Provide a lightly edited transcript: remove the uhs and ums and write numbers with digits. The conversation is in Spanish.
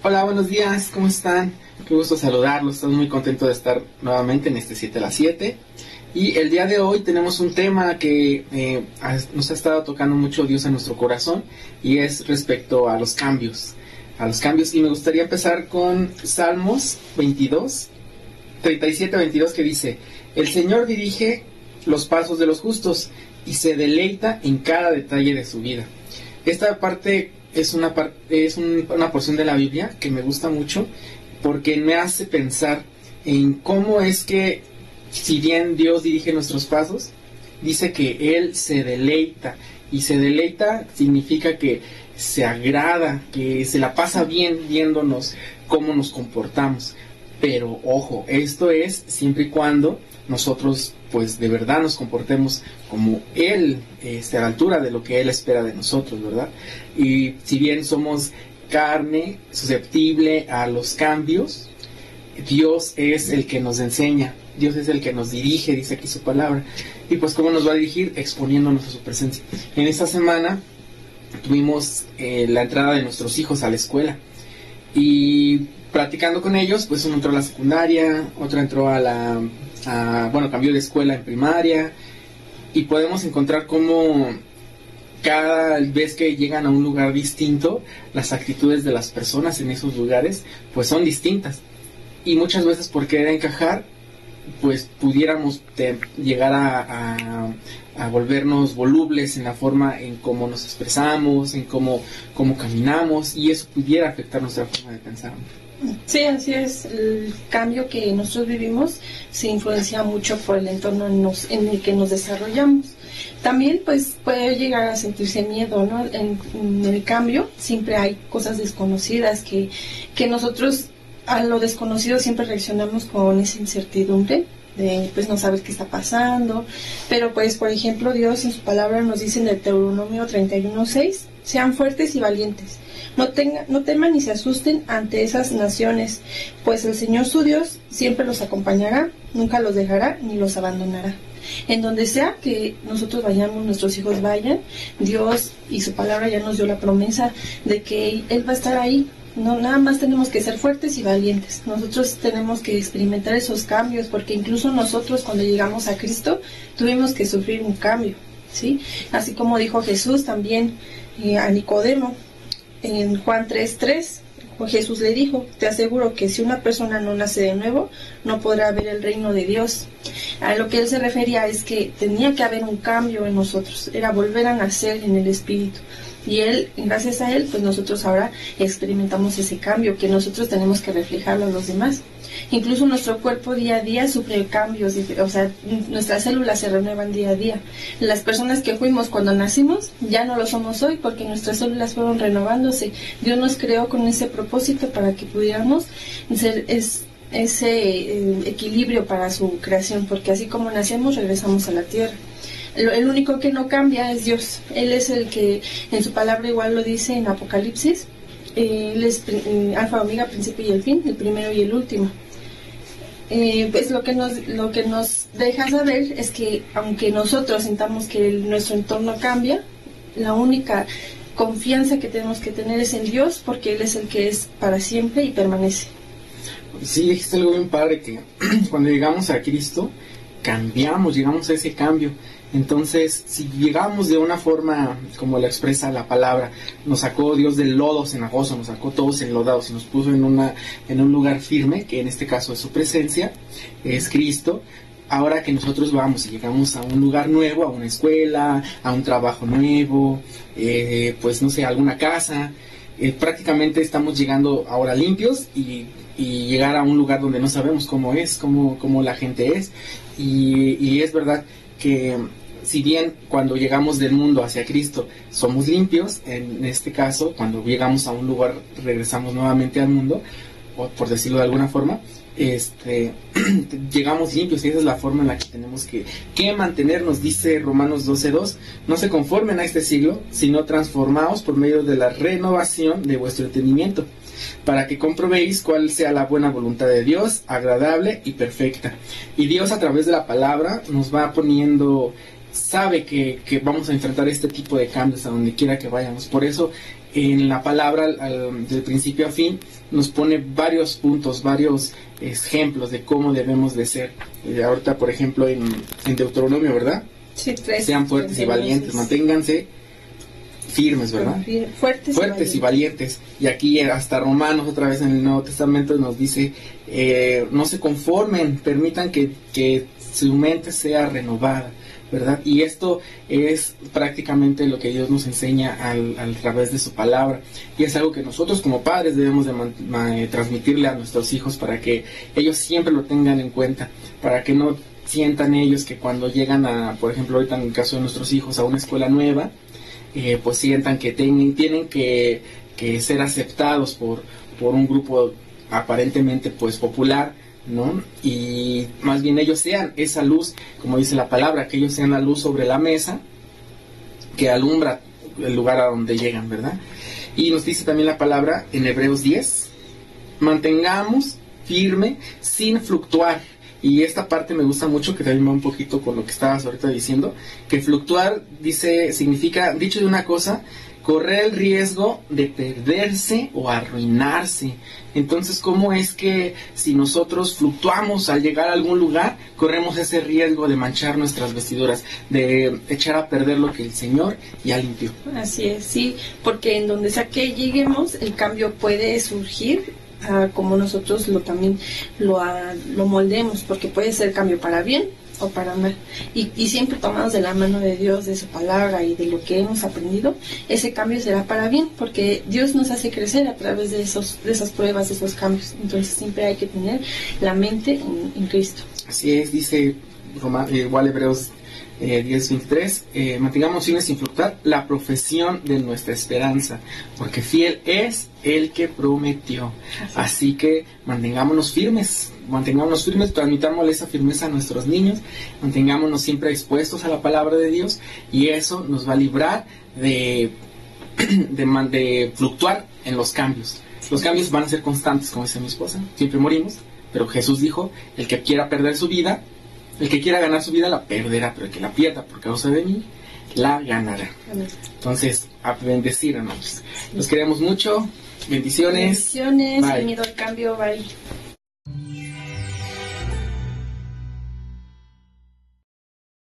Hola, buenos días, ¿cómo están? Qué gusto saludarlos, estoy muy contento de estar nuevamente en este 7 a las 7. Y el día de hoy tenemos un tema que nos ha estado tocando mucho Dios en nuestro corazón, y es respecto a los cambios. Y me gustaría empezar con Salmos 22, 37-22, que dice: El Señor dirige los pasos de los justos y se deleita en cada detalle de su vida. Esta parte es una porción de la Biblia que me gusta mucho, porque me hace pensar en cómo es que, si bien Dios dirige nuestros pasos, dice que Él se deleita, y se deleita significa que se agrada, que se la pasa bien viéndonos cómo nos comportamos. Pero ojo, esto es siempre y cuando nosotros pues de verdad nos comportemos como Él, a la altura de lo que Él espera de nosotros, ¿verdad? Y si bien somos carne susceptible a los cambios, Dios es el que nos enseña, Dios es el que nos dirige, dice aquí su palabra. Y pues ¿cómo nos va a dirigir? Exponiéndonos a su presencia. En esta semana tuvimos la entrada de nuestros hijos a la escuela, y platicando con ellos, pues uno entró a la secundaria, otro entró cambió de escuela en primaria, y podemos encontrar cómo cada vez que llegan a un lugar distinto, las actitudes de las personas en esos lugares pues son distintas, y muchas veces por querer encajar pues pudiéramos llegar a volvernos volubles en la forma en cómo nos expresamos, en cómo caminamos, y eso pudiera afectar nuestra forma de pensar. Sí, así es. El cambio que nosotros vivimos se influencia mucho por el entorno en el que nos desarrollamos. También pues puede llegar a sentirse miedo, ¿no? En el cambio siempre hay cosas desconocidas que nosotros a lo desconocido siempre reaccionamos con esa incertidumbre de pues no saber qué está pasando. Pero pues por ejemplo Dios en su palabra nos dice en Deuteronomio 31:6: sean fuertes y valientes. No teman ni se asusten ante esas naciones, pues el Señor su Dios siempre los acompañará, nunca los dejará ni los abandonará. En donde sea que nosotros vayamos, nuestros hijos vayan, Dios y su palabra ya nos dio la promesa de que Él va a estar ahí. No, nada más tenemos que ser fuertes y valientes. Nosotros tenemos que experimentar esos cambios, porque incluso nosotros cuando llegamos a Cristo tuvimos que sufrir un cambio, ¿sí? Así como dijo Jesús también a Nicodemo en Juan 3:3, Jesús le dijo: te aseguro que si una persona no nace de nuevo, no podrá ver el reino de Dios. A lo que él se refería es que tenía que haber un cambio en nosotros, era volver a nacer en el Espíritu. Y Él, gracias a Él, pues nosotros ahora experimentamos ese cambio, que nosotros tenemos que reflejarlo a los demás. Incluso nuestro cuerpo día a día sufre cambios, o sea, nuestras células se renuevan día a día. Las personas que fuimos cuando nacimos ya no lo somos hoy, porque nuestras células fueron renovándose. Dios nos creó con ese propósito para que pudiéramos ser ese equilibrio para su creación, porque así como nacemos, regresamos a la tierra. El único que no cambia es Dios. Él es el que en su palabra igual lo dice en Apocalipsis. Él es alfa, omega, principio y el fin, el primero y el último. Pues lo que nos deja saber es que aunque nosotros sintamos que nuestro entorno cambia, la única confianza que tenemos que tener es en Dios, porque Él es el que es para siempre y permanece. Sí, dijiste algo bien padre, que cuando llegamos a Cristo cambiamos, llegamos a ese cambio. Entonces, si llegamos de una forma como lo expresa la palabra, nos sacó Dios del lodo cenagoso, nos sacó todos enlodados y nos puso en un lugar firme, que en este caso es su presencia, es Cristo. Ahora que nosotros vamos y llegamos a un lugar nuevo, a una escuela, a un trabajo nuevo, pues no sé, a alguna casa, prácticamente estamos llegando ahora limpios, y llegar a un lugar donde no sabemos cómo es, cómo la gente es, y es verdad que si bien cuando llegamos del mundo hacia Cristo somos limpios, en este caso cuando llegamos a un lugar regresamos nuevamente al mundo, o por decirlo de alguna forma, llegamos limpios, y esa es la forma en la que tenemos que mantenernos. Dice Romanos 12:2: no se conformen a este siglo, sino transformaos por medio de la renovación de vuestro entendimiento, para que comprobéis cuál sea la buena voluntad de Dios, agradable y perfecta. Y Dios, a través de la palabra, nos va poniendo, sabe que vamos a enfrentar este tipo de cambios a donde quiera que vayamos. Por eso en la palabra, del principio a fin, nos pone varios puntos, varios ejemplos de cómo debemos de ser. Ahorita, por ejemplo, en Deuteronomio, ¿verdad? Sí, 3. Sean fuertes y valientes, manténganse firmes, ¿verdad? Fuertes y valientes. Y aquí hasta Romanos, otra vez en el Nuevo Testamento, nos dice, no se conformen, permitan que su mente sea renovada, ¿verdad? Y esto es prácticamente lo que Dios nos enseña a través de su palabra, y es algo que nosotros como padres debemos de transmitirle a nuestros hijos, para que ellos siempre lo tengan en cuenta, para que no sientan ellos que cuando llegan a, por ejemplo, ahorita en el caso de nuestros hijos, a una escuela nueva, pues sientan que tienen que ser aceptados por un grupo aparentemente pues popular, ¿no? Y más bien ellos sean esa luz, como dice la palabra, que ellos sean la luz sobre la mesa que alumbra el lugar a donde llegan, ¿verdad? Y nos dice también la palabra en Hebreos 10, mantengamos firme sin fluctuar. Y esta parte me gusta mucho, que también va un poquito con lo que estabas ahorita diciendo, que fluctuar, dice, significa, dicho de una cosa, correr el riesgo de perderse o arruinarse. Entonces, ¿cómo es que si nosotros fluctuamos al llegar a algún lugar, corremos ese riesgo de manchar nuestras vestiduras, de echar a perder lo que el Señor ya limpió? Así es, sí, porque en donde sea que lleguemos, el cambio puede surgir como nosotros también lo moldemos, porque puede ser cambio para bien o para mal, y siempre tomados de la mano de Dios, de su palabra y de lo que hemos aprendido, ese cambio será para bien, porque Dios nos hace crecer a través de esas pruebas, de esos cambios. Entonces siempre hay que tener la mente en Cristo. Así es, dice igual Hebreos 10:23, mantengamos firmes sin fluctuar la profesión de nuestra esperanza, porque fiel es el que prometió. Así que mantengámonos firmes, transmitámosle esa firmeza a nuestros niños, mantengámonos siempre expuestos a la palabra de Dios, y eso nos va a librar de fluctuar en los cambios. Los cambios van a ser constantes, como dice mi esposa, siempre morimos, pero Jesús dijo, el que quiera perder su vida, el que quiera ganar su vida la perderá, pero el que la pierda por causa de mí, la ganará. Entonces, a bendecir, hermanos. Los queremos mucho. Bendiciones. Bendiciones. Sin miedo al cambio. Bye.